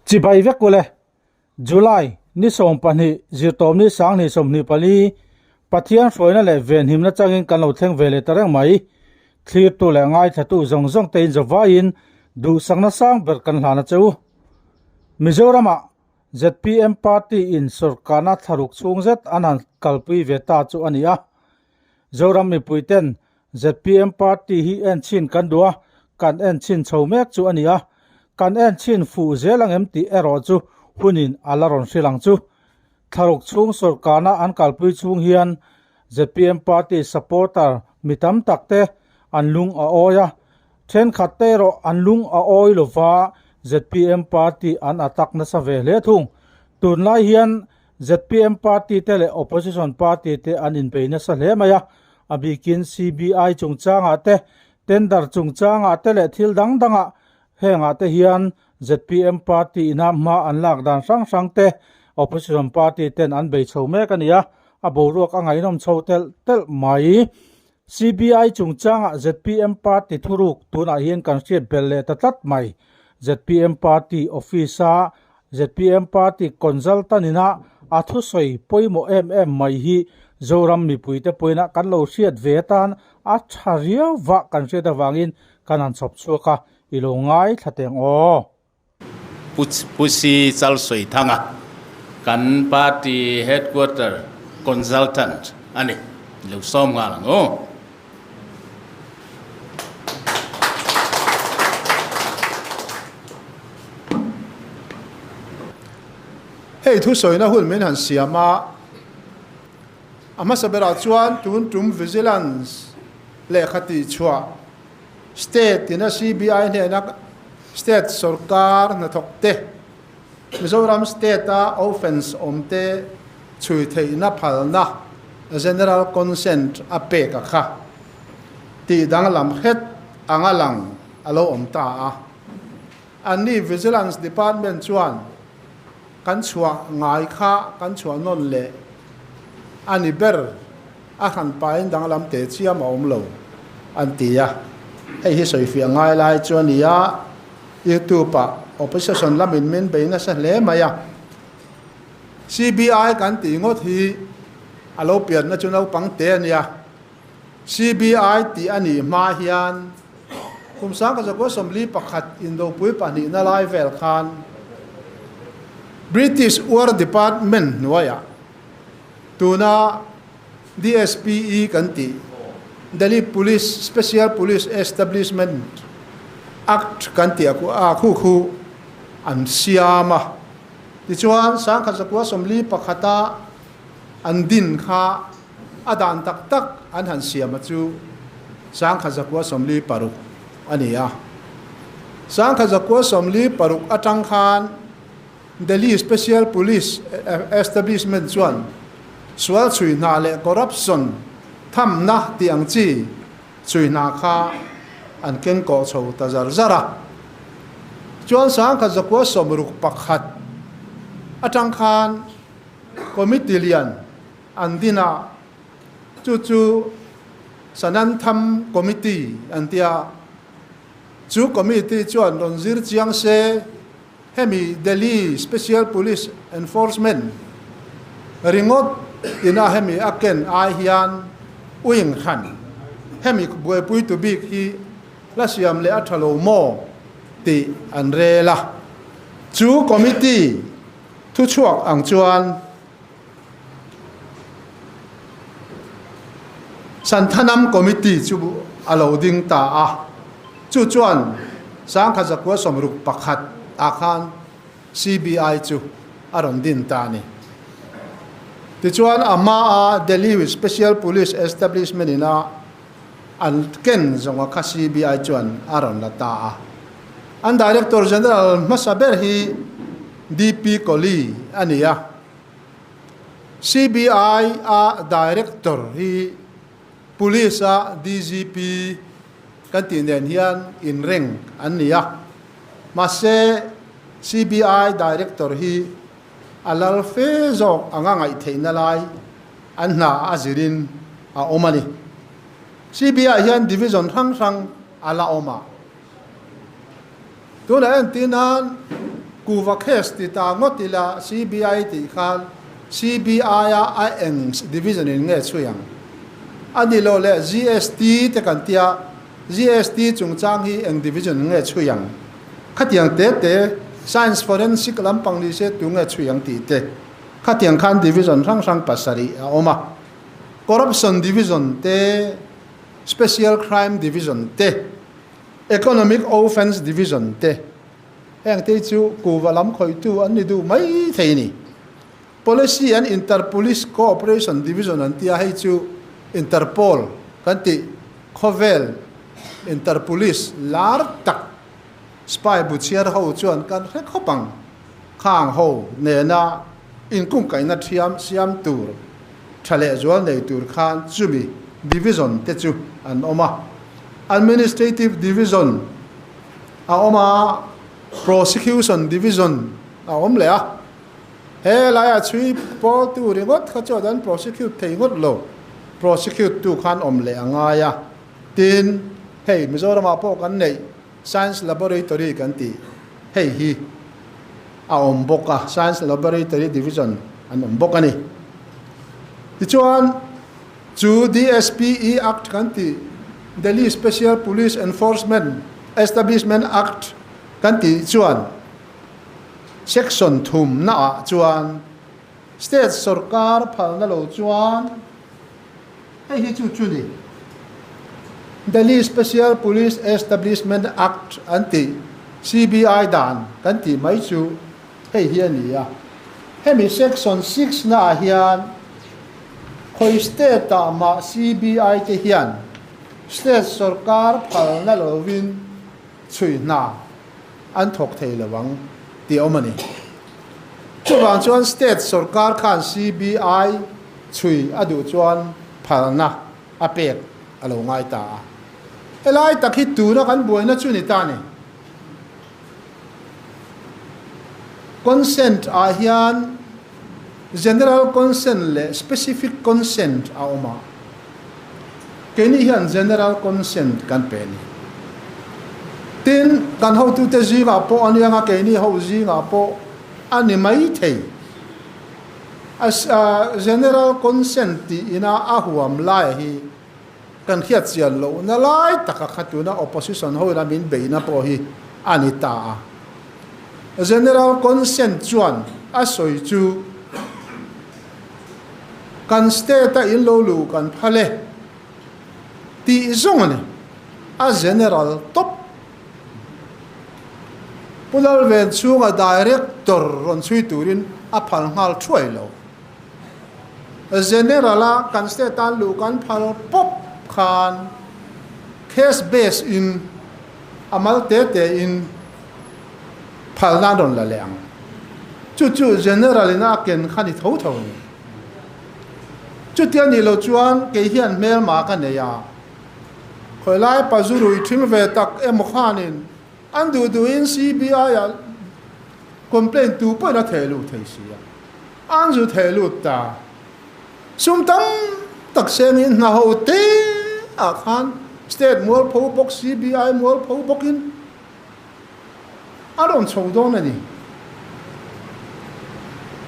chỉ bay vét cô lệ July ni som pani zirtom ni sang ni som ni pali pathian hroina le ven himna changin kan lo thleng vele tarang mai thlir tu le ngai thatu zong zong tein zawain du sangna sang ber kan hlana chu Mizorama ZPM party in Sorkana tharuk chung zet anan kalpui veta chu ania zoram mi puiten ZPM party hi en chin kan dua kan en chin chhomek chu ania kan en chin fu zelang emti ero chu hunin alaron silang chu tharuk chung Sorkana an kalpui chung hian ZPM party supporter mitam takte anlung a oya then khattero anlung a oi lova ZPM party an attack na sa vele thung tunlai hian ZPM party tele opposition party te an in pe na sa hle maya abikin CBI chungchanga te tender chungchanga tele thil dang danga henga te hian ZPM party ina ma an lak dan sang sang te opposition party ten an bei chome kania aborok angai nom chotel tel mai CBI chungchanga ZPM party thuruk tuna hian kan siat belle tatat mai ZPM party officer ZPM party consultant ina athu soi poimo mai hi zoram mi puite poina kan lo siat vetan a tharia wa kan se da wangin kanan chop chuka ilongai thateng o pusi chal soi thanga kan party headquarter consultant ani lo som nga lang o hei thu soi na hul men han siama ama sabera chuan tum vigilance le khati chua state ina CBI ne na state sarkar na thokte Mizoram state a offense omte chui theina phalna general consent a pe ka kha ti dang lam het angalang alo omta a ani vigilance department chuan kan chua ngai kha kan chua non le ani ber a han pain dang lam te chia ma om lo an tia hei hi soi fi ngai lai chuania YouTube pa opposition lamin men beina sa le maya CBI kan ti ngot hi alo pian na chunau pang te nia CBI ti ani ma hian kum sang ka ko somli pakhat indo pui pani na lai vel khan British War Department nuaya tuna DSPE kanti Delhi Police Special Police Establishment Act kanti aku khu an siama ti chuan sang kha zakwa somli pakhata an din kha adan tak tak an han siama chu sang kha zakwa somli paruk ania sang kha zakwa somli paruk atang khan Delhi Special Police Establishment chuan swal chui na le corruption tham na tiang chi chui na kha an ken ko chho ta zar zara chuan sang kha zakwa somruk pakhat atang khan committee lian andina chu sanan tham committee antia chu committee chuan ronzir chiang se hemi Delhi Special Police Enforcement ringot ina hemi aken ai hian uing khan hemi boi pui to big hi la siam le athalo mo ti anrela chu committee thu chuak ang chuan santhanam committee chu alo ding ta a chu chuan sang kha zakwa somruk pakhat akhan CBI chu aron din tani ti chuan ama a Delhi Special Police Establishment ina an ken zonga kha CBI chuan aron la ta a an Director General masaber hi DP Koli ania CBI a Director hi Police a DGP kantin hian in reng ania mase CBI Director hi alal fe zok anga ngai theina lai anna azirin a omani CBI hian division thang ala oma tuna entinan kuwa case ti ta ngotila CBI ti khan CBI a eng division in nge chuyang ani lo le GST te kan tia GST chungchang hi eng division nge chuyang khatiang te science forensic lampang li se tu nge chuyang ti te khatiang khan division sang pasari a oma corruption division te special crime division te economic offense division te heng te chu kuwa lam khoi tu an ni du mai thei ni policy and interpolice cooperation division an tia hai chu interpol kan ti khovel interpolice lar tak spy butcher ho chuan kan re khopang khang ho ne na in kum kai na thiam siam tur thale zual nei tur khan chubi division te chu an oma administrative division a oma prosecution division a om le a he la ya chui pol tu ri ngot kha cho dan prosecute thei ngot lo prosecute tu khan om le anga ya tin hey mizoram a po kan nei science laboratory kan ti hey hi a om boka science laboratory division an om boka ni ti chuan chu DSPE Act kan ti Delhi Special Police Enforcement Establishment Act kan ti chuan section thum na chuan state sarkar phal na lo chuan hei hi chu ni Delhi Special Police Establishment Act anti CBI dan kan ti mai chu hei hi ani ya hemi section 6 na hian khoi state ta ma CBI te hian state sarkar phal na lo win chui na an thok thei lawang ti omani chuwang chuan state sarkar khan CBI chui adu chuan phalna apek alo ngai ta elai takhi tu na kan boina chu ni ta ni consent a hian general consent le specific consent a oma keni hian general consent kan pe ni tin kan ho tu te zinga po anianga keni ho zinga po ani mai thei as general consent ti ina a huam lai hi kan khiat chial lo na lai taka khatuna opposition ho la min beina po hi ani ta general consent chuan a soi chu kan state ta in lo lu kan phale ti zong ne a general top pulal ven chunga director ron chui turin a phal ngal thuai lo a general a kan state tan lu kan phal pop khan case based in amal te in phal na don la leang chu general ina ken khani tho ni chu tian ni lo chuan ke hian mel ma kan ne ya khoi lai pa zurui thing ve tak em khanin an du in CBI ya complain tu po na thelu thei sia an zu thelu ta sum tam tak sen in na ho te a khan state mol pho bok CBI mol pho bokin a don chou don ni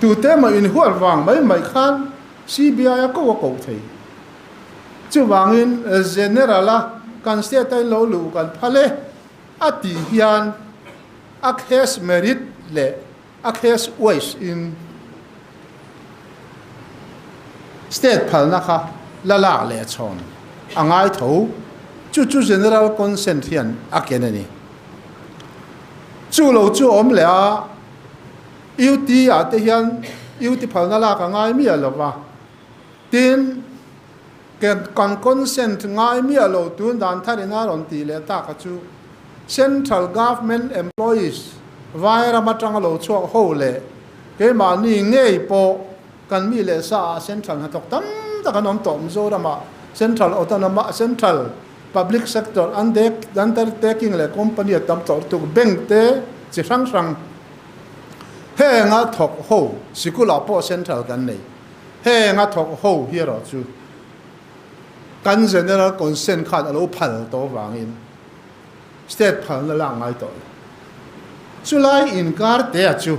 tu te ma in hual wang mai khan CBI ko thei chu wangin general la kan state tai lo lu kan phale ati hian a case merit le a case wise in state phalna kha lala le chon angai tho chu general consent hian a kenani chu lo chu om le a UT a te hian UT phalna la ka ngai mi alo wa tin kan consent ngai mi alo tun dan tharina ron ti le ta ka chu central government employees vaira matang lo chuak ho le ke ma ni ngei po kan mi le sa central ha tok tam ta kan om tom zo rama central autonomous central public sector undertaking le company tam tor tu bank te chi sang he nga thok ho sikula po central kan nei he nga thok ho hi ro chu kan general consent khan alo phal to wangin state phal la ngai to chulai inkar te chu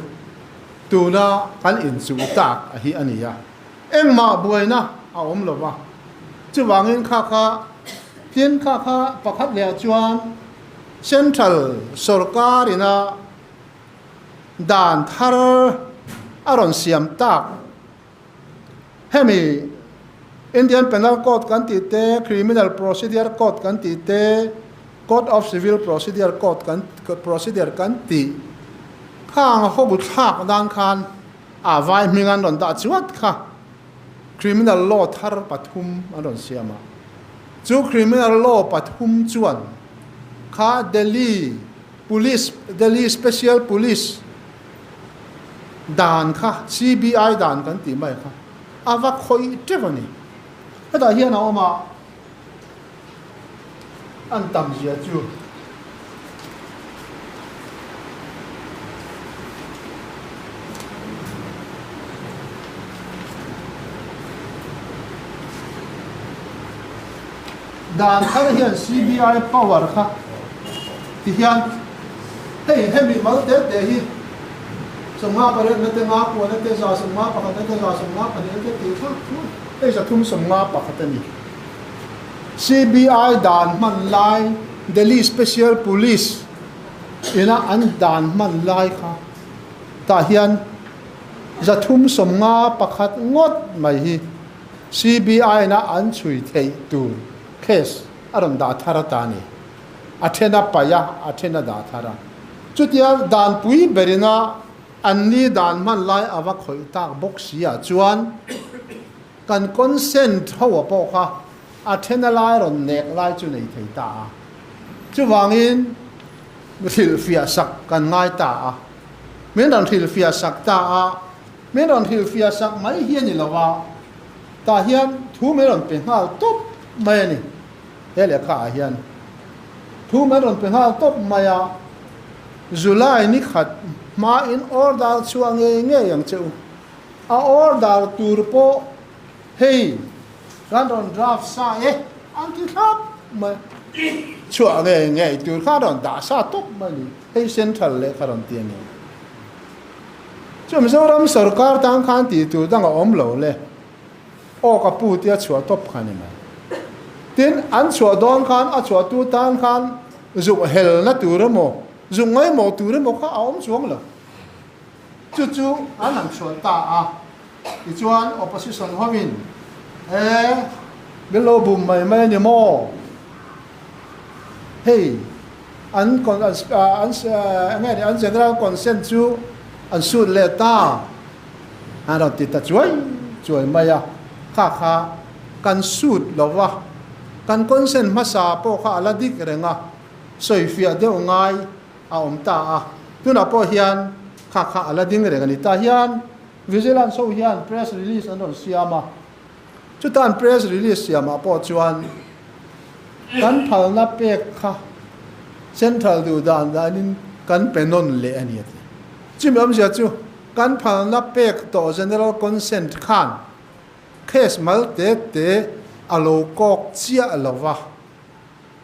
tuna kan in chu tak a hi ania engma buaina a om lova chu wangin kha thiên kha pakhat le chuan central sarkarina dan thar aron siam tak hemi Indian Penal Code kan ti te Criminal Procedure Code kan ti te Code of Civil Procedure Code kan procedure kan ti khang ho bu thak dan khan avai mingan don da chuat kha criminal law thar pathum aron siama chu criminal law pathum chuan kha Delhi Special Police dan kha CBI dan kan ti mai kha ava khoi trevani hada hian a oma an tam zia chu dan khar hian CBI power kha ti hian hei hemi mal te hi sangma pare na te nga ko na te za sangma pa ka te za sangma pa ne te ti kha ei sa thum sangma pa ka ni CBI dan man lai Delhi Special Police ina an dan man lai kha ta hian za thum sangma pakhat ngot mai hi CBI na an chui thei tu case aron da thara ta ni athena paya athena da thara chutia dan pui berina anni dan man lai awa khoi tak box sia chuan kan consent hawa po kha athena lai ron nek lai chu nei thei ta chu wangin thil fia sak kan ngai ta men ron thil fia sak ta men ron thil fia sak mai hian ni lawa ta hian thu me ron pe ngal top mai ni ele kha hian thu me ron pe ngal top maya July ni khat ma in order chuang nge yang cheu a order turpo hey ron draft sa anti khap ma chuang nge tur kha ron da sa top ma ni hey central le kha ron tian ni chum zoram sarkar tang khan ti tu dang om lo le o ka pu tia chua top khan ni ma tin an chua don khan a chua tu tan khan zu hel na tur mo dùng ngay một từ đấy một cái áo xuống là chú anh làm chuẩn ta thì chuan opposition hoa min bên lô bùm mày nhiều mò hey anh còn anh nghe thì anh general consent chú anh suốt lệ ta anh đâu thì ta chuối mày kha can suốt lo va can consent masa po kha la dik renga soi fia deu ngai om ta tu na po hian kha ala ding re ngani ta hian vigilance so hian press release anon siama chu tan press release siama po chuan kan phal na pek kha central du dan danin kan penon le ani ati chim am sia chu kan phal na pek to general consent khan case mal te alo kok chia alova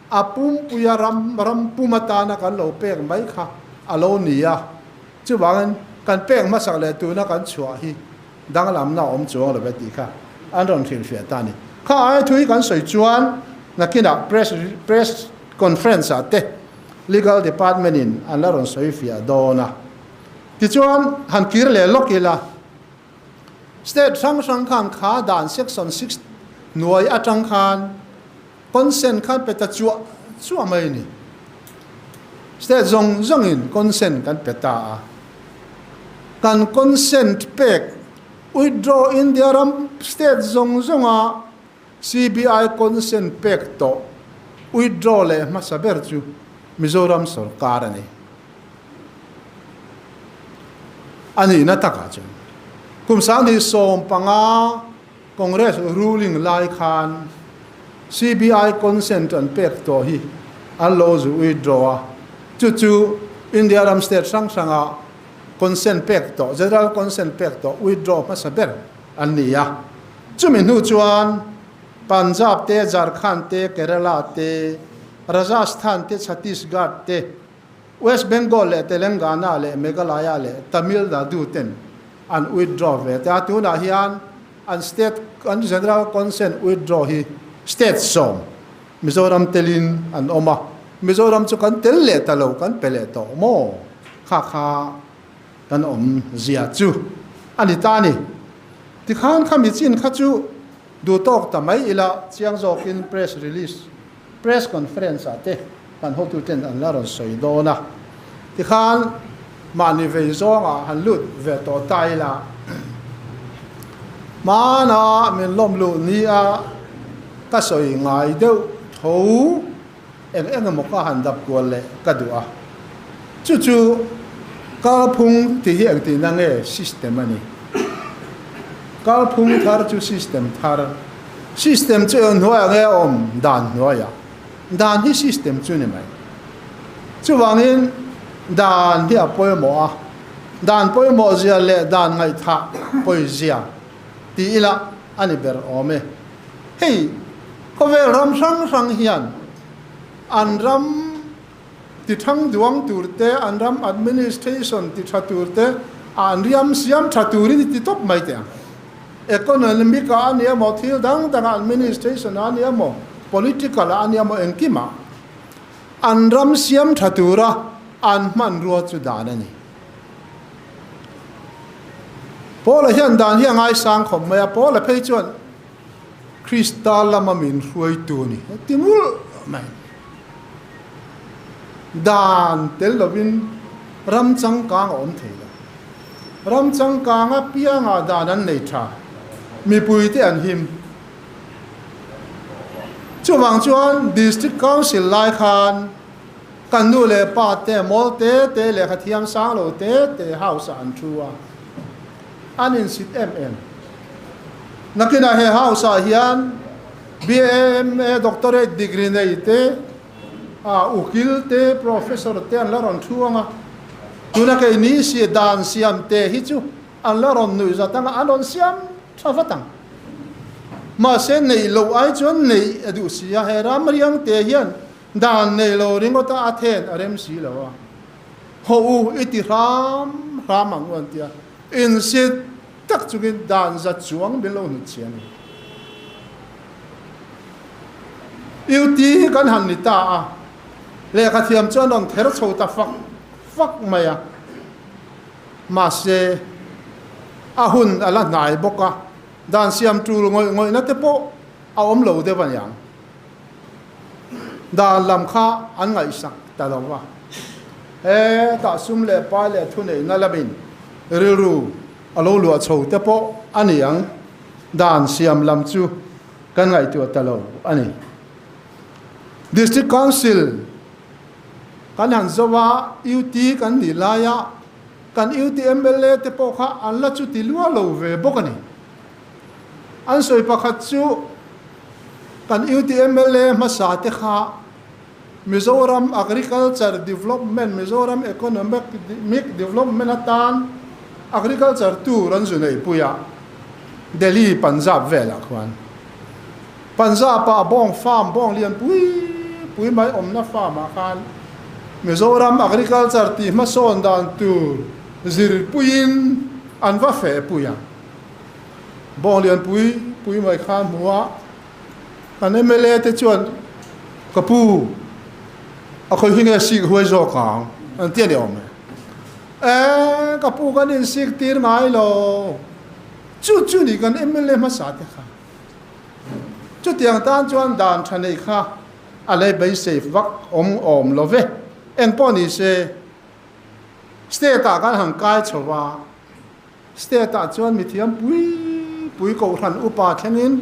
apum puya ram pumata na kan lo pek mai kha alo nia chu wangan kan pek ma sak le tu na kan chua hi dang lam na om chuang lo beti kha an ron thil fia ta ni kha ai thui kan soi chuan na kina press conference ate legal department in an la ron soi fia dona ti chuan han kir le lokila state sang khan kha dan section 6 nuai atang khan consent khan peta chua mai ni state zong in consent kan peta kan consent pek withdraw in the ram state zonga CBI consent pek to withdraw le masaber chu Mizoram sarkar ani na taka chu kum sang ni som panga congress ruling lai khan CBI consent and pek to hi allows withdraw chu India ram state sanga consent pek to general consent pek to withdraw masaber ania chumin hu chuan Punjab te Jharkhand te Kerala te Rajasthan te Chhattisgarh te West Bengal le Telangana le Meghalaya le Tamil Nadu ten an withdraw ve ta tu na hian an state an general consent withdraw hi state som Mizoram telin an oma Mizoram chu kan tel le talo kan pele to mo kha kan zia chu ani ta ni ti khan khami chin kha chu du tok tamai ila chiang zokin press release press conference ate kan ho tu ten an la ron soi do na ti khan mani ve zonga han lut ve to tai la mana min lom lu ni a ka soi ngai deu tho eng mo ka han dap ko le ka du a chu chu ka phung ti hi ang ti na nge system ani ka phung thar chu system chu on hoa nge dan hoa ya dan hi system chu ni mai chu wangin dan dia poi mo a dan poi mo zia le dan ngai tha poi zia ti ila ani ber ome hei ko ve ram sang hian an ram ti thang duang turte an ram administration ti thaturte an riam siam thaturi ti top mai te economic ania mo thil dang administration ania mo political ania mo enkima an ram siam thatura an man ro chu dan ani pola hian dan hian ai sang khom ma pola phei chuan kristal lama min ruai tu ni timul mai dan tel lovin ram chang kang om theila ram chang kang a pianga dan an nei tha mi pui te an him chuwang chuan district council lai khan kan nu le pa te mol te le khathiam sang lo te house an thua an in sit mn nakina he house a hian BMA doctorate degree nei te ukil te professor te an laron thuanga tuna ke ni si dan siam te hi chu an laron nu zatanga anon siam thavatang ma se nei lo ai chon nei adu sia he ram riang te hian dan nei lo ringota athen arem si lo ho u iti ram ang wan tia in sit tak chugin dan za chuang belo nu chian iuti kan han ni ta a le kha thiam chon dong ther chho ta fak maya ma se ahun ala nai boka dan siam tul ngoi na te po a om lo de ban yang dan lam kha an ngai sak ta lo wa ta sum le pa le thu nei na labin ru alo lu a chho te po ani yang dan siam lam chu kan ngai tu ta lo ani district council kan han zowa UT kan ni laya kan UT MLA te po kha an la chu ti lua lo ve bokani an soi pakhat chu kan UT MLA masa te kha Mizoram agriculture development Mizoram economic development atan agriculture tu ran zu nei puya Delhi Punjab vela khwan Punjab pa bong farm bong lian pui mai om na farm a khan Mizoram agriculture ti ma son dan tu zir puin an va fe puya bong lian pui mai khan muwa kan MLA te chuan kapu a khoi hinga sik huai zo kang an tian om kapu kan in sik tir ngai lo chu ni kan MLA ma sa te kha chu tiang tan chuan dan thanei kha alai bai safe vak om lo ve eng poni se state ta kan hang kai chowa state ta chuan mi thiam pui ko than upa thengin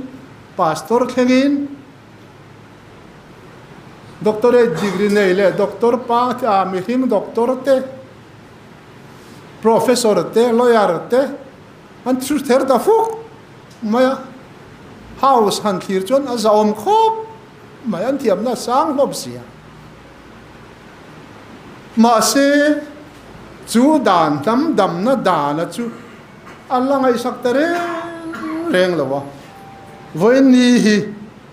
pastor thengin doctorate degree nei le doctor pa mi him doctor te professor te lawyer te an thu ther da fuk maya house han thir chon a zaom khop mai an thiam na sang lop sia ma se chu dan dam na dan chu allangai saktare reng lawa voin ni hi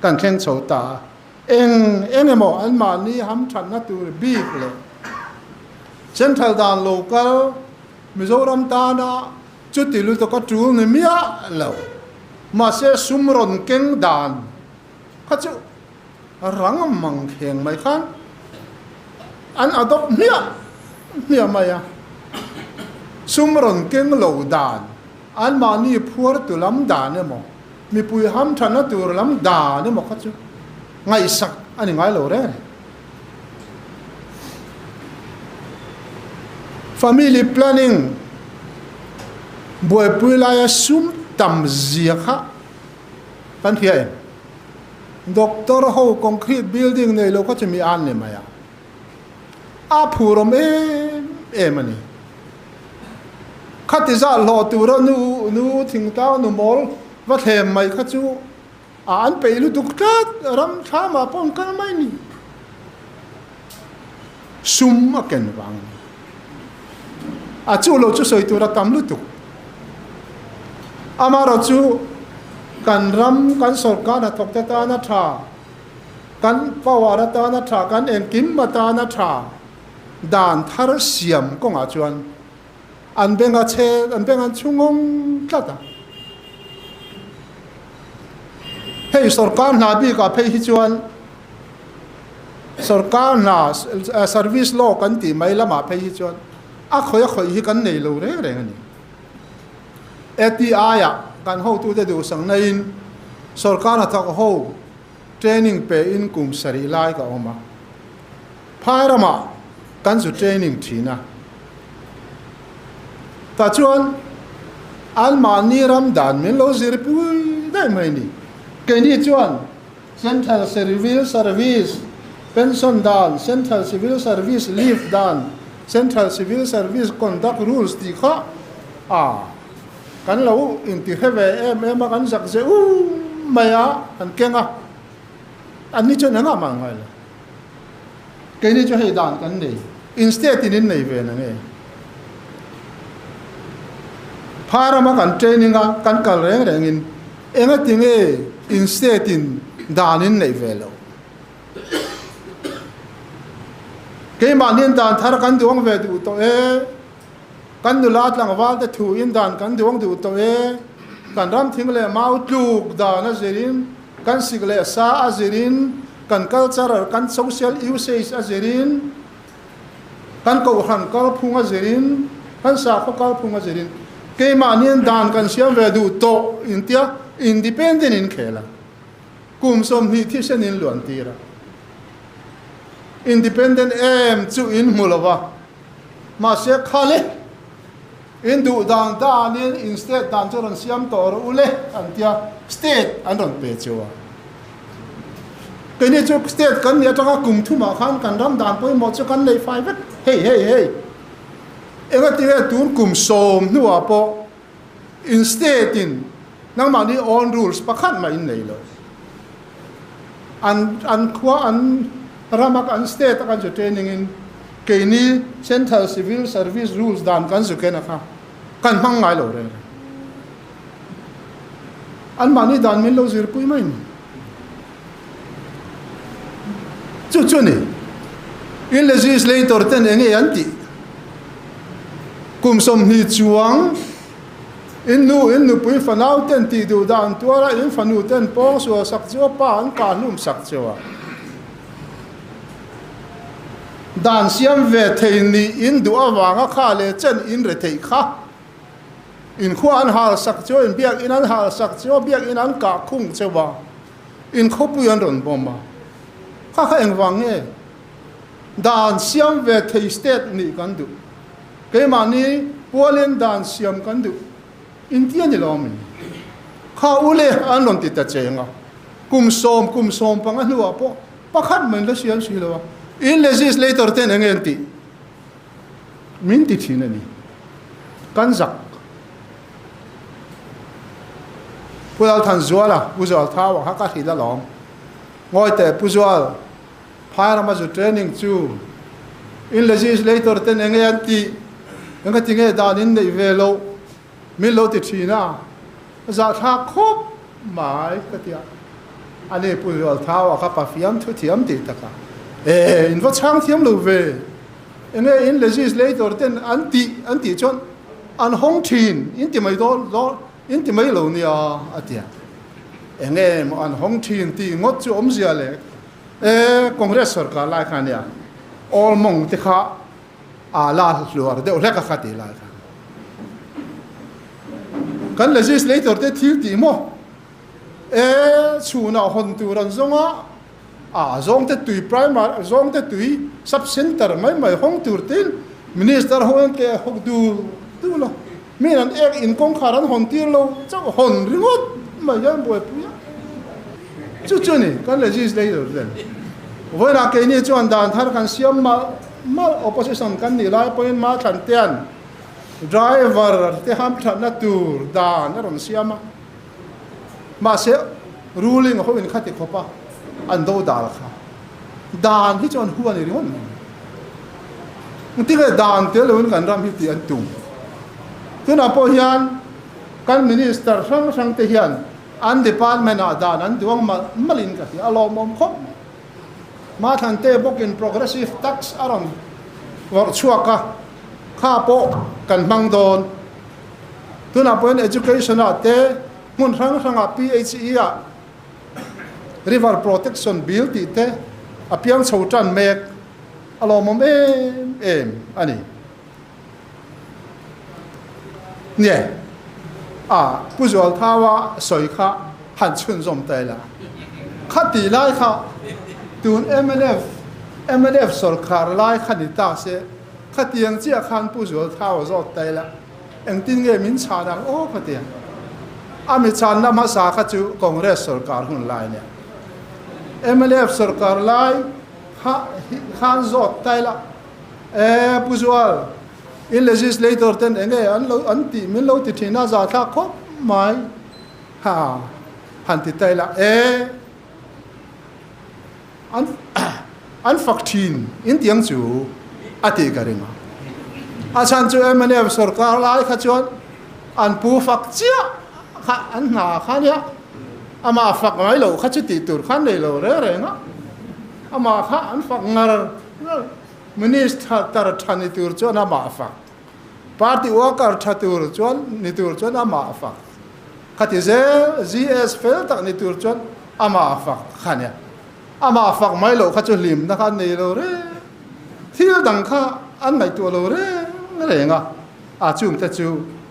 kan kheng chota eng emo an ma ni ham than na tur bi le central dan local Mizoram ta na chút ti lu to ka tu ni mia lo ma se sumron keng dan kha chu rang mang kheng mai khan an adopt mia maya sumron keng lo dan an ma ni phur tu lam dan ne mo mi pui ham thana tu lam da ne mo kha chu ngai sak ani ngai lo re family planning buổi pui lai sum tam zia kha kan hiai doctor ho concrete building nei lo ko chimi an ne maya a phurom em ani khatiza lo tu ra nu thing ta nu mol va them mai kha chu an pe lu tuk tat ram tha ma pon kan mai ni sum a ken wang a chu lo chu soi tu ra tam lu tuk amaro chu kan ram kan sarkar na thok ta na tha kan pawara ta na tha kan en kim ma ta na tha dan thar siam ko nga chuan an benga che an benga chungong tata hei sarkar na bi ka phei hi chuan sarkar na service law kan ti mai lama phei hi chuan a khoi hi kan nei lo re ani ATI ya kan ho tu te du sang nain sarkar na thak ho training pe in kum sari lai ka oma phairama kan su training thina ta chuan an mani ram dan min lo zir pui dai mai ni ke ni chuan central civil service pension dan central civil service leave dan central civil service conduct rules ti kha kan lo in ti heve em kan sak se maya an kenga an ni chuan nga ma ngai la ke ni chu hei dan kan nei instead in nei ve na nge pharama kan training a kan kal reng in enga tinge instead in dan in nei ve lo ke ma nin dan thar kan duang ve du to kan du lat lang wal te thu in dan kan duang du to kan ram thing le mau tluk da na zerin kan sigle sa azirin kan culture kan social usage azirin kan ko han kal phunga zerin kan sa ko kal phunga zerin ke ma nin dan kan siam ve du to intia independent in khela kum som hi thi sen in luan tira independent chu in mulova ma se khale in du dan in instead dan choran siam tor ule antia state andon pe chowa kene chu state kan ya taka kum thu ma khan kan ram dan poi mo chu kan nei fai vet hey enga tire tun kum som nu apo instead in nang ma ni on rules pakhat ma in nei lo an khwa an ramak an state kan chu training in keni central civil service rules dan kan su kena kha kan mang ngai lo re an mani dan min lo zir pui mai chu ni in legislator ten enge anti kum som hi chuang in nu pui fanau ten ti du dan tuara in fanu ten po so sak chu pa an ka lum sak chuwa dan siam ve thein ni in du awanga kha le chen in re thei kha in khu an hal sak cho in biak in an hal sak cho biak in an ka khung chewa in khopu yan ron bomba kha eng wang nge dan siam ve thei state ni kan du ke ma ni polen dan siam kan du in tian ni lom kha ule an ron ti ta chenga kum som pang an huwa po pakhat man la sian si lo in legislator ten engenti min ti thina ni kan zak pual than zuala pual thawa ha ka thila lom ngoi te pual phara ma zu training chu in legislator ten engenti engati nge dan in nei velo min lo ti thina za tha khop mai ka tia ane pual thawa ka pa fiam thu thiam ti taka in va chang thiam lo ve enge in legislator ten anti chon an hong thin in ti mai do in ti mai lo nia atia enge mo an hong thin ti ngot chu om zia le congress sarkar lai khan ya all mong te kha a la luar de le ka khati lai kha kan legislator te thil ti mo chuna hon tu ran zonga zong te tui primary zong te tui sub center mai hong tur tin minister hon ke hok du lo min an ek in kong kharan hon tir lo chak hon ringot mai yan boy puya chu ni kan legislator den voi na ke ni chuan dan thar kan siam ma opposition kan ni lai point ma than tian driver te ham than na tur dan ron siama ma se ruling ho in khati khopa an do dal kha dan hi chon huan ri hon ti ga dan te lo kan ram hi ti an tum tu na po hian kan minister sang te hian an department a dan an duang malin ka hi alo mom khop ma than te bokin progressive tax aron war chuaka kha po kan mang don tu na po education a te mun sang a PHE a river protection bill ti te apiang chhotan mek alo mom em ani ne puzual thawa soi kha han chun zom tai la khati lai kha tun MNF sarkar lai khani ta se khatiang chia khan puzual thawa zo tai la eng tin nge min cha dang o khatiang ami chan na ma sa kha chu congress sarkar hun lai ne MNF sarkar lai khan zo tai la puzual in legislator ten enge an ti min lo ti thina za tha khop mai han ti tai la an faktin in tiang chu ati karinga achan chu MNF sarkar lai kha chon an pu fak chia kha an na khania ama fak mai lo kha chu ti tur khan nei lo re nga ama kha an fak ngar minister tar thani tur chon ama fak party worker thatur chon ni tur chon ama fak khati ze GS fel tak ni tur chon ama fak khania ama fak mai lo kha chu lim na khan nei lo re thil dang kha an mai tu lo re nga chung ta chu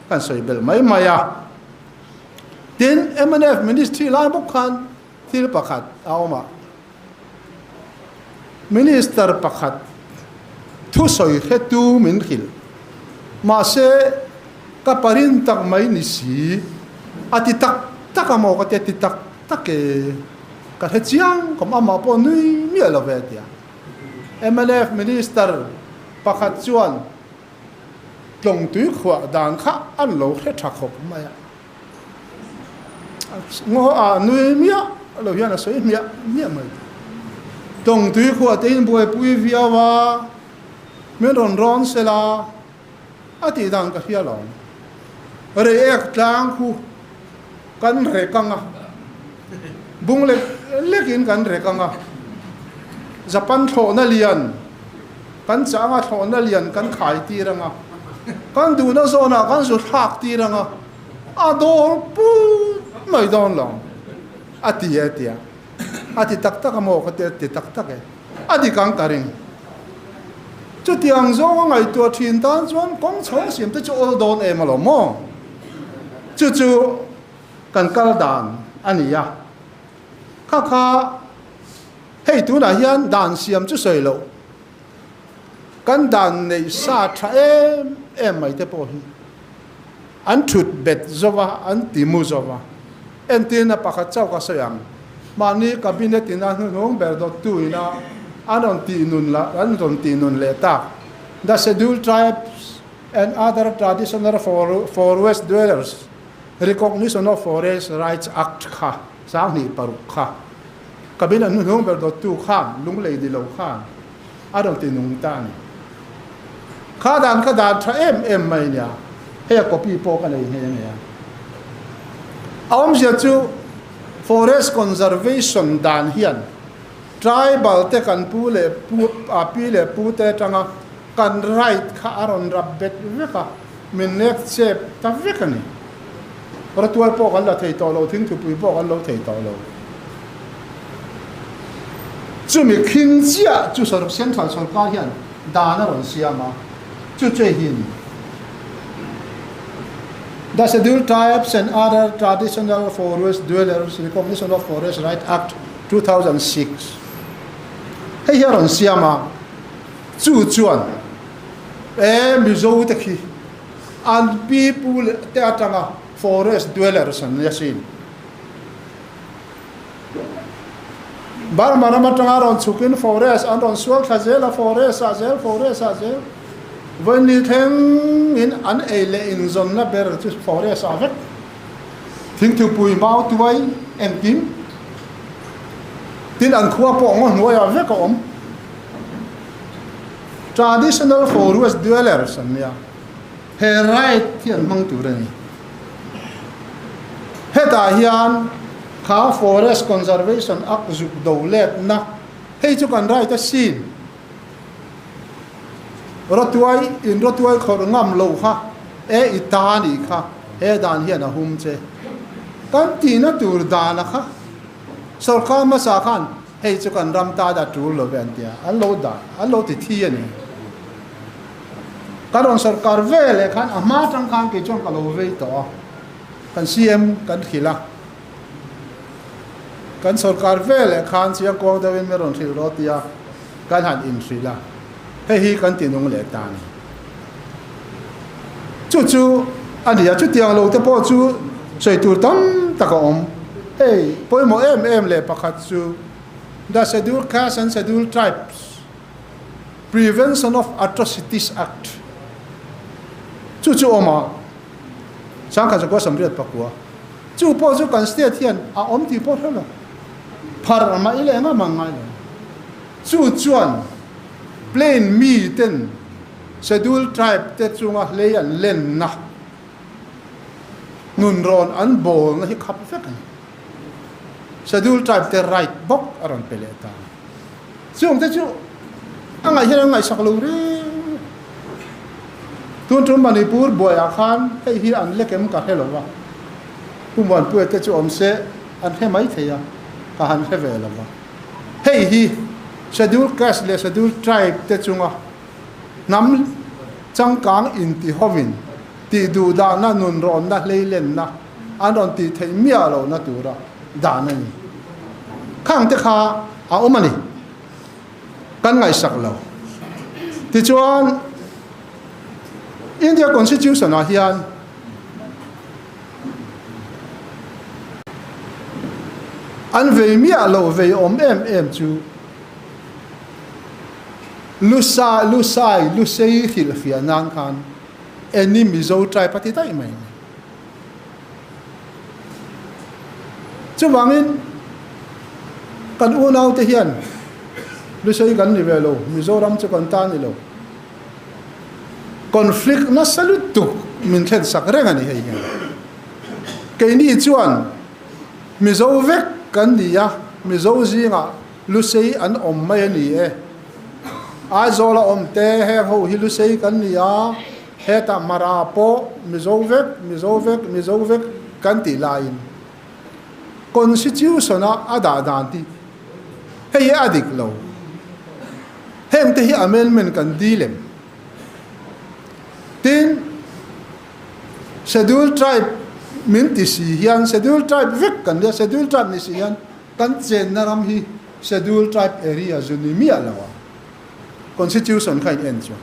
kan soi bel mai maya tin MNF ministry lai bok khan thil pakhat awma minister pakhat thu soi khetu min khil ma se ka parin tak mai ni si ati tak amo ka ti tak ke ka he chiang kom ama po nui mi lo ve tia MNF minister pakhat chuan tlong tui khwa dan kha an lo khe thak khop mai ngo nui mi lo hian a soi mi mai tlong tui khwa te in boi pui via wa men ron se la ati dan ka hia lo re ek tlang khu kan re kanga bung lekin kan re kanga Japan tho na lian kan changa tho na lian kan khai ti ranga kan du na zona kan su thak ti ranga ador pu mai don long ati tak mo ka te tak e adi kang karing chu tiang zo ngai tu thin tan chuan kong chho sim te chu ol don e malo mo chu kan kal dan ania kha hei tu na hian dan siam chu soi lo kan dan nei sa tha em mai te po hi an thut bet zova an timu zova en tin na pakhat chau ka sayang mani cabinet ina hung ber do tu ina anon ti nun le ta the scheduled tribes and other traditional forest dwellers recognition of forest rights act kha sang ni paruk kha kabin an hung ber do tu khan lung le di lo khan anon ti nun ta ni kha dan tha em mai nya he copy po ka nei he nya awm sia chu forest conservation dan hian tribal te kan pu le pu te tanga kan right kha aron rabbet veka min next step ta vekani ratual po kan la thei to lo thing thu pui po kan lo thei to lo chu mi khin chia chu sor central sarkar hian dana ron siama chu che hin the Scheduled Tribes and Other Traditional Forest Dwellers Recognition of Forest Rights Act 2006 hei hi ron siama chu chuan mi zo te khi and people te atanga forest dwellers an yasin bar manama tanga ron chukin forest and ron sual khazela forest azel when it hang in an ele in zona ber to forest avek think to pui mau tuai em kim tin an khua po ngon noi avek om traditional forest dwellers an ya he right hian mang tu rani heta hian kha forest conservation act zuk dolet na hei chu kan right a sin rotuai khor ngam lo kha e itani kha he dan hian a hum che kan ti na tur dana kha sarkar ma sa khan hei chu kan ram ta da tur lo ben tia an lo ti thi ani karon sarkar vele khan ama tang khan ke chong ka lo ve to kan CM kan khila kan sarkar vele khan sia ko da wen meron thil ro tia kan han in sila hei hi kan tinung le tan chu ani ya chu tiang lo te po chu sei tur tam taka om hei poi mo em le pakhat chu the Scheduled Castes and Scheduled Tribes Prevention of Atrocities Act chu oma sang ka ko samriat pakwa chu po chu kan state hian a om ti po thla phar ma ile nga mangai chu chuan plain mi ten Scheduled Tribe te chunga leyan len na nun ron an bol na hi khap fekan Scheduled Tribe te right bok aron peleta chung te chu anga hian ngai saklo re tun Manipur boya khan hei hi an lekem ka helowa puman pu te chu omse an he mai theya ka han he velawa hei hi Scheduled Caste le Scheduled Tribe te chunga nam changkang in ti hovin ti du da na nun ron na leilen na an ron ti thei mia lo na tura da na ni khang te kha a omani kan ngai sak lo ti chuan India Constitution a hian an vei mia lo vei om em chu lusai thil fia nan khan eni mizo trai pati tai mai chu wangin kan unau te hian lusai kan ni velo mizoram chu kan ta ni lo conflict na salut tu min thlen sak reng ani hei hian ke ni chuan mizo vek kan ni ya mizo zinga lusai an om mai ni e a zola om te he ho hilu sei kan nia he ta marapo mizovek kan ti lain constitution a ada danti he adik lo hem te hi amendment kan dilem tin Scheduled Tribe min ti si hian Scheduled Tribe vek kan dia Scheduled Tribe ni si hian kan chen naram hi Scheduled Tribe area zunimi alawa Constitution kain encho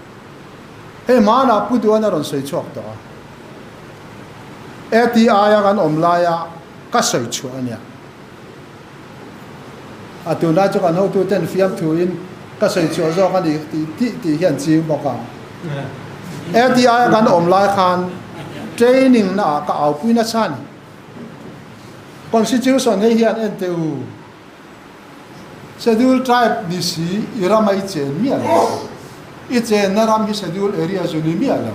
he mana puduana ron sei chok to ATI ya kan omlaya ka sei chu ania atuna chu kan ho tu ten fiam thu in ka sei chu zo kan ti hian chi boka ATI kan omlai khan training na ka au puina chan Constitution he hian NTU Scheduled Tribe ni si iramai chen mi ala I chen naram hi scheduled area zuni mi ala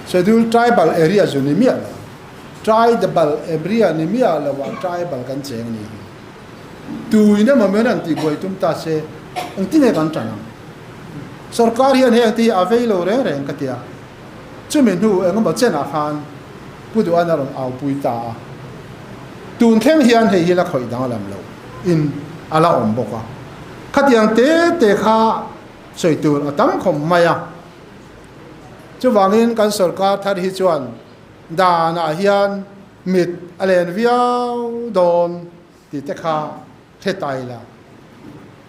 Scheduled Tribal area zuni mi ala Tribal area ni mi ala wa tribal kan cheng ni tu ina ma men an ti goi tum ta se ang ti ne kan chang sarkar hian heng ti availo reng reng katia chumin hu engemaw chena khan pudu anaron au puita tun thleng hian hei hi la khoi dang lam lo in ala om boka khatiang te kha soitur atam khom maya chuwangin kan sarkar thar hi chuan dana hian mit alen viau don ti te kha thetai la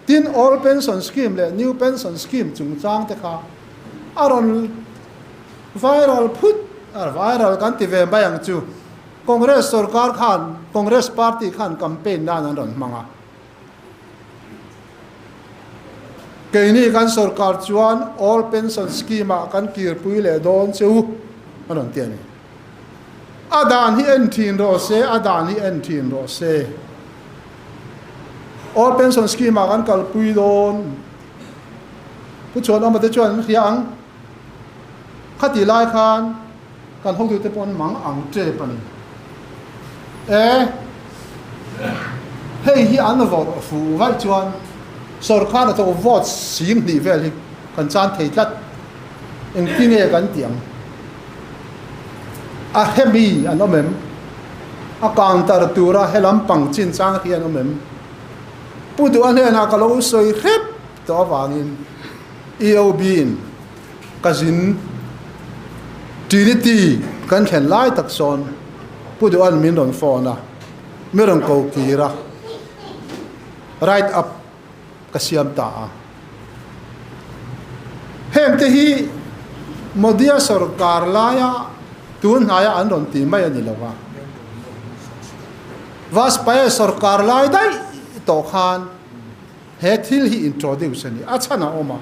tin all pension scheme le new pension scheme chung chang te kha aron viral put ar viral kan ti ve bayang chu congress sarkar khan congress party khan campaign nan ron manga keini kan sarkar chuan all pension scheme a kan kir pui le don chu aron tiani adan hi en thin ro se adan hi en thin ro se all pension scheme a kan kal pui don pu chuan amate chuan riang khati lai khan kan hok tu te pon mang ang tre pani hei hi an vote fu vai chuan sarkar to vote sing ni vel hi kan chan thei tlat eng tinge kan tiang a hemi an omem a counter tura helam pang chin chang hi an omem pudu an hena ka lo soi rep to wangin eob in kazin trinity kan khen lai tak son pudu an min ron phone mi ron ko kira right up kasiam ta hem te hi modia sarkar laya tun haya an ron ti mai ani lawa vas pa sarkar lai dai to khan he thil hi introduce ani achana oma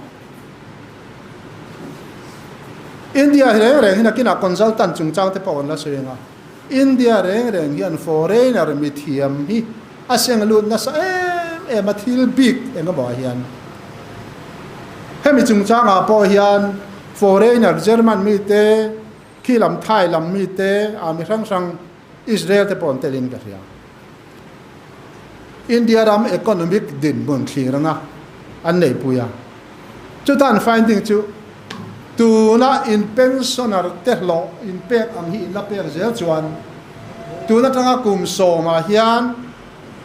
india reng hina kina consultant chung chang te pawon la soenga india reng hian foreigner mithiam hi aseng lut na sa mathil big enga ba hian hemi chung chang a po hian foreigner german mi te khilam thai lam mi te ami sang israel te pon telin ka ria india ram economic din bon thiranga an nei puya chutan finding chu tuna in pensioner te lo in pek ang hi la pek zel chuan tuna tanga kum so ma hian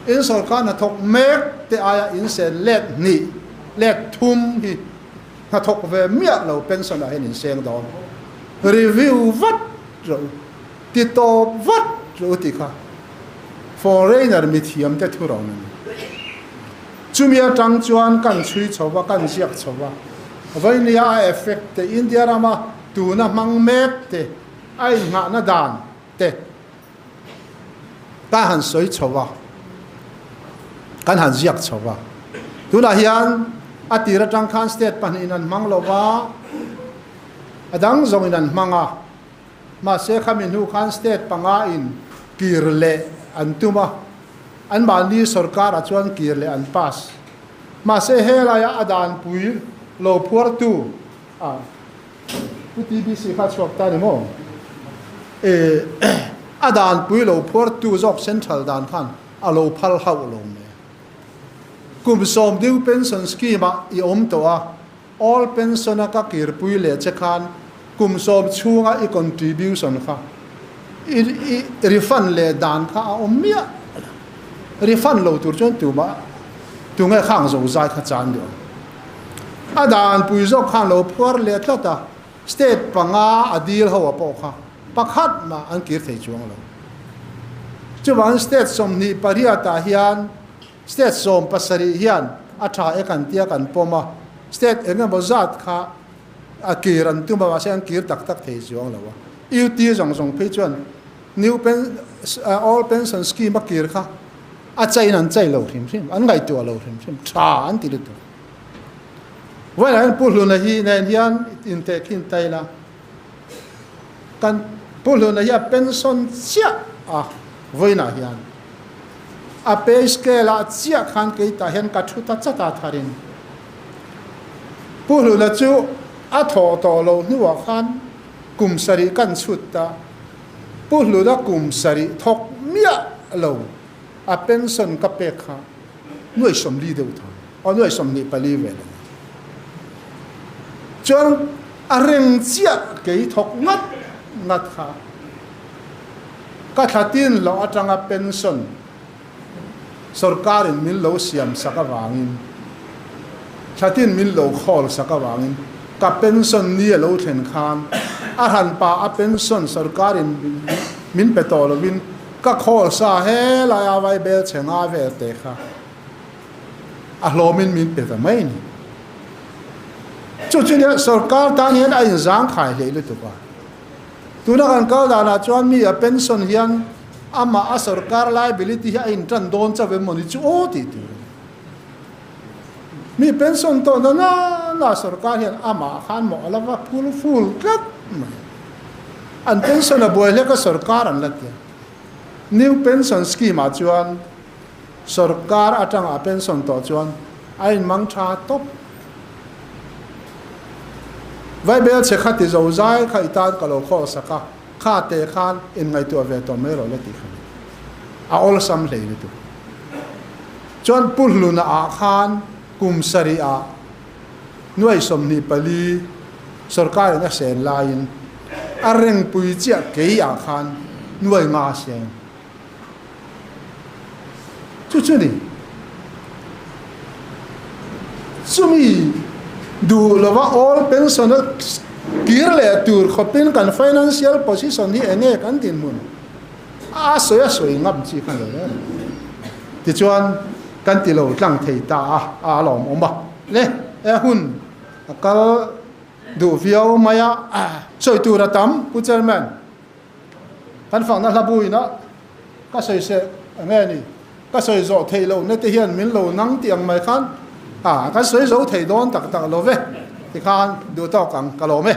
in sarkar na thok mek te aya in se let ni let thum hi na thok ve mia lo pensioner hen in seng don review vat ro ti to vat ro ti kha foreigner mithiam te thu ron chumia tang chuan kan chui chowa kan siak chowa vainia effect te india rama tuna mang mek te ai nga na dan te ta han soi chowa kan han ziak chowa tuna hian atira tang khan state pan inan manglowa adang zong inan manga ma se khamin hu khan state panga in kirle antuma an mani sarkar achuan kirle an pass ma se hela ya adan pui lo phur tu tbc kha chok ta ni mo adan pui lo phur tu jok central dan khan alo phal hau lo me kum som ding pension scheme I om to all pension ka kir pui le che khan kum som chunga I contribution kha I refund le dan kha om mia refund lo tur chon tu ma tu ngai khang zo zai kha chan do adan pui zo khang lo phur le tlata state panga adil ho po kha pakhat ma an kir thei chuang lo chuwan state som ni paria ta hian state som pasari hian atha ekan tia kan poma state enga bozat kha akiran tu ba sen kir tak tak thei chuang lo yu ti jong jong pe chuan new pen all pension scheme kir kha a chai nan chai lo thim thim an ngai tu lo thim thim tha an ti tu when an puluna hi nen hian in te kin taila kan puluna ya pension sia voina hian a pe scale chia khan ke ta hen ka thu ta chata tharin puluna chu a tho to lo nuwa khan kum sari kan chutta puluna kum sari thok mia lo a pension ka pe kha nuai som li deu tha o nuai som ni pali ve chuan a reng chia ke thok ngat kha ka thatin lo atanga pension sarkarin min lo siam sakawangin thatin min lo khol sakawangin ka pension ni lo thlen khan a han pa a pension sarkarin min petolowin ka khol sa he la ya vai bel chenga ve te kha a hlomin min pe ta mai ni chu ne sarkar tan hian a in zang khai le le tu ba tu na kan kal da na chuan mi a pension hian ama a sarkar liability hi a in tran don cha ve moni chu o ti tu mi pension to na sarkar hian ama khan mo ala va full kat an pension a boy le ka sarkar an lat new pension scheme a chuan sarkar atang a pension to chuan a in mang tha top vai bel che khati zo zai khai tan ka lo kho saka kha te khan in ngai tu ve to me ro le ti khan a ol sam le le tu chuan puluna a khan kum sari a nuai som ni pali sarkar na sen lain a reng pui chia ke a khan nuai nga sen chu ni sumi du lova all pensioner kir le tur khopin kan financial position hi ene kan tin mun a soi ngam chi khan le ti chuan kan ti lo tlang thei ta a lom oma le e hun kal du viau maya soi tu ra tam pu chairman kan phang na labui na ka soi se nge ni ka soi zo thei lo ne te hian min lo nang tiang mai khan ka soi zo thei don tak lo ve ti khan du to kang ka lo me